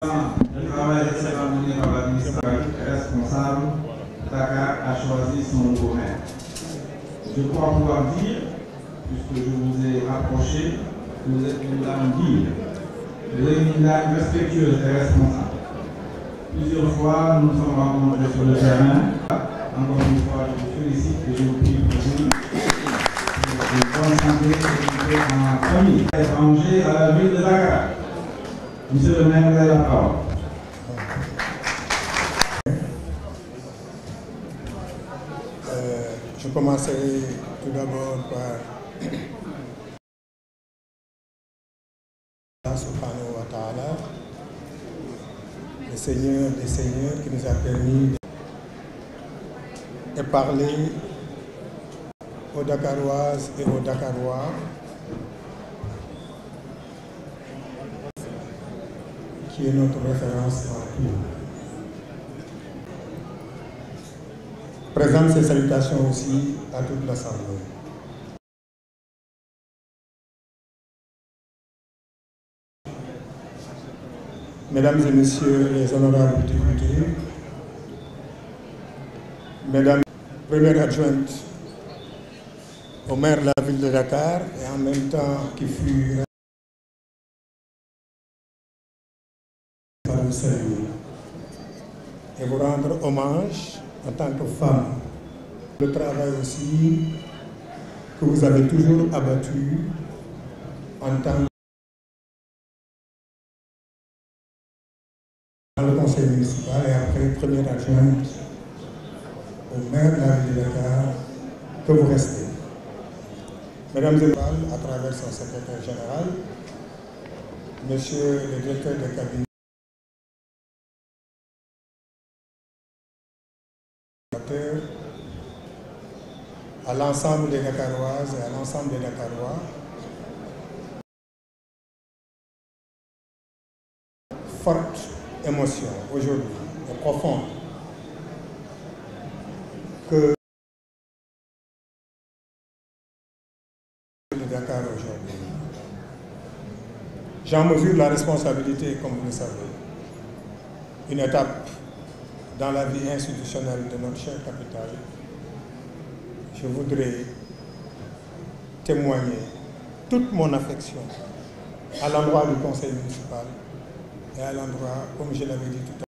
Le travail récemment mené par l'administration responsable, Dakar a choisi son nouveau maire. Je crois pouvoir dire, puisque je vous ai approché, que vous êtes une dame digne, une dame respectueuse et responsable. Plusieurs fois, nous nous sommes rencontrés sur le terrain. Encore une fois, je vous félicite et je vous prie pour vous. Bonne santé et en famille. Étranger à la ville de Dakar. Monsieur le maire, vous avez la parole. Je commencerai tout d'abord par Allah subhanahu wa ta'ala, le Seigneur des Seigneurs qui nous a permis de parler aux Dakaroises et aux Dakarois qui est notre référence en tout. Présente ces salutations aussi à toute l'Assemblée. Mesdames et Messieurs les honorables députés, Mesdames, première adjointe au maire de la ville de Dakar et en même temps qui fut vous saluer et vous rendre hommage en tant que femme. Le travail aussi que vous avez toujours abattu en tant que dans le conseil municipal et après première adjointe au maire de la ville de Dakar que vous restez. Mesdames et messieurs, à travers son secrétaire général, Monsieur le directeur de cabinet, à l'ensemble des Dakaroises et à l'ensemble des Dakarois, forte émotion aujourd'hui et profonde que le Dakar aujourd'hui. J'en mesure la responsabilité, comme vous le savez, une étape dans la vie institutionnelle de notre chère capitale. Je voudrais témoigner toute mon affection à l'endroit du conseil municipal et à l'endroit, comme je l'avais dit tout à l'heure,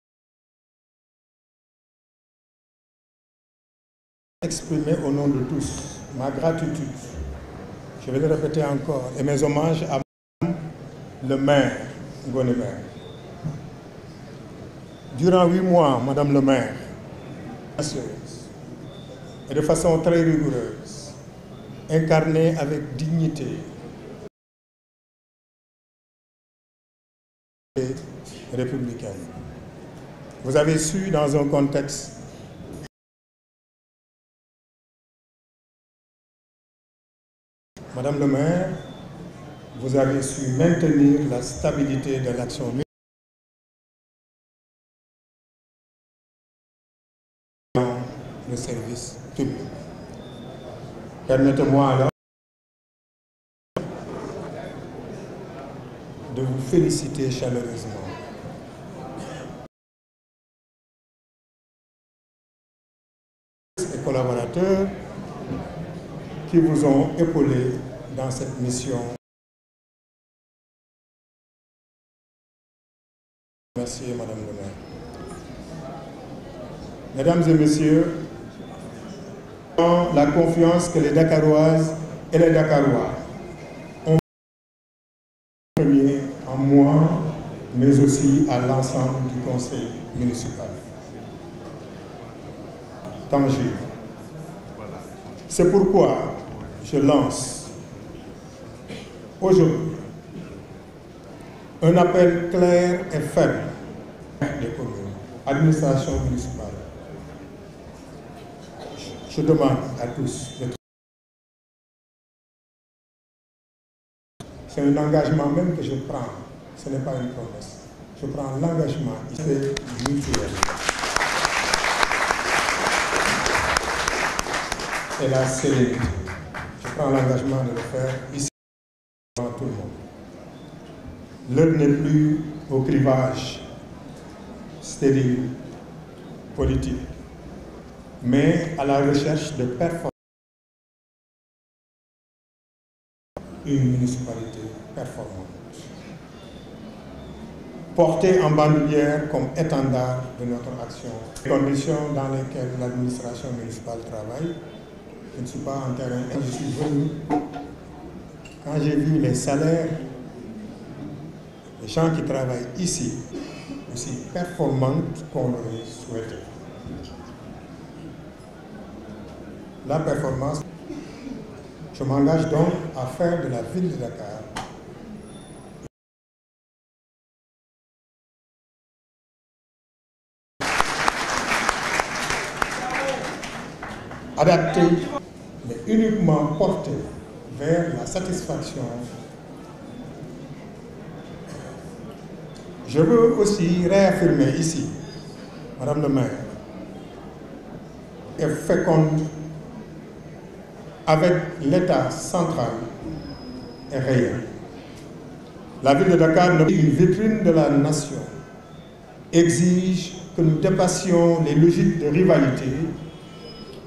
exprimer au nom de tous ma gratitude, je vais le répéter encore, et mes hommages à le maire Ngoné-Mbengue. Durant 8 mois, Madame le maire, et de façon très rigoureuse, incarnée avec dignité et républicaine. Vous avez su, dans un contexte Madame le maire, vous avez su maintenir la stabilité de l'action municipale. Le service public. Permettez-moi alors de vous féliciter chaleureusement. Les collaborateurs qui vous ont épaulé dans cette mission. Merci, Madame le maire. Mesdames et Messieurs, la confiance que les Dakaroises et les Dakarois ont en moi, mais aussi à l'ensemble du conseil municipal. Tangible. C'est pourquoi je lance aujourd'hui un appel clair et ferme des communes, administration municipale. Je demande à tous d'être. C'est un engagement même que je prends. Ce n'est pas une promesse. Je prends l'engagement ici mutuel. Et la sérénité. Je prends l'engagement de le faire ici devant tout le monde. L'heure n'est plus au clivage stérile politique, mais à la recherche de performance. Une municipalité performante, portée en bandoulière comme étendard de notre action. Les conditions dans lesquelles l'administration municipale travaille, je ne suis pas en terrain, je suis venu. Quand j'ai vu les salaires des gens qui travaillent ici, aussi performantes qu'on l'aurait souhaité. La performance, je m'engage donc à faire de la ville de Dakar adaptée, mais uniquement portée vers la satisfaction. Je veux aussi réaffirmer ici, Madame le maire, est féconde avec l'État central et réel. La ville de Dakar, une vitrine de la nation, exige que nous dépassions les logiques de rivalité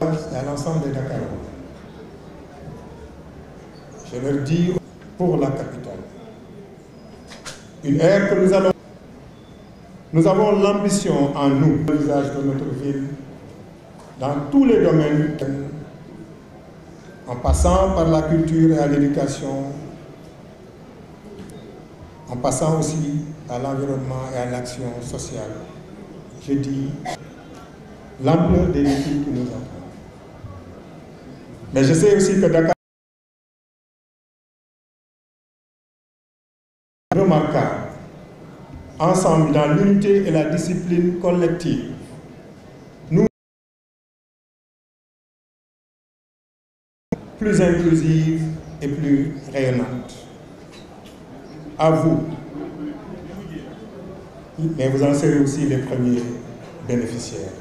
à l'ensemble des Dakarois. Je leur dis pour la capitale, une ère que nous avons l'ambition en nous, l'usage de notre ville dans tous les domaines, en passant par la culture et à l'éducation, en passant aussi à l'environnement et à l'action sociale. Je dis l'ampleur des défis qui nous attendent. Mais je sais aussi que Dakar est remarquable, ensemble dans l'unité et la discipline collective. Nous plus inclusive et plus rayonnante. À vous. Mais vous en serez aussi les premiers bénéficiaires.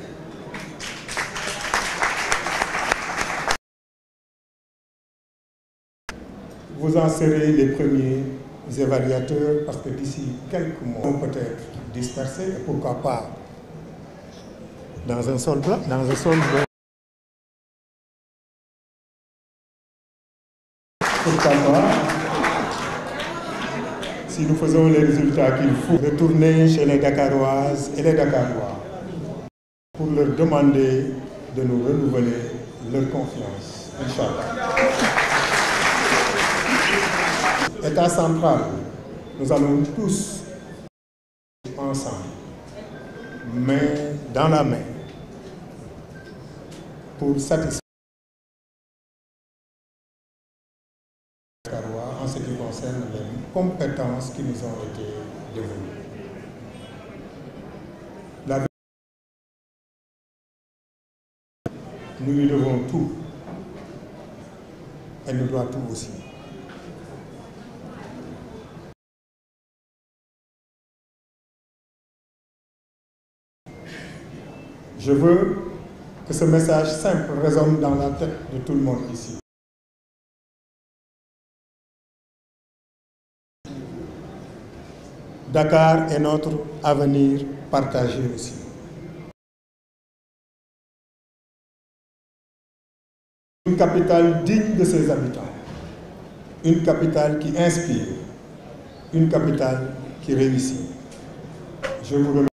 Vous en serez les premiers évaluateurs parce que d'ici quelques mois, on peut être dispersés et pourquoi pas dans un sol blanc, dans un sol blanc. Pourquoi pas, si nous faisons les résultats qu'il faut, retourner chez les Dakaroises et les Dakarois pour leur demander de nous renouveler leur confiance. Inch'Allah. État central, nous allons tous ensemble, main dans la main, pour satisfaire les Dakarois en ce qui concerne les compétences qui nous ont été dévolues. La ville, nous lui devons tout. Elle nous doit tout aussi. Je veux que ce message simple résonne dans la tête de tout le monde ici. Dakar est notre avenir partagé aussi. Une capitale digne de ses habitants, une capitale qui inspire, une capitale qui réussit. Je vous remercie.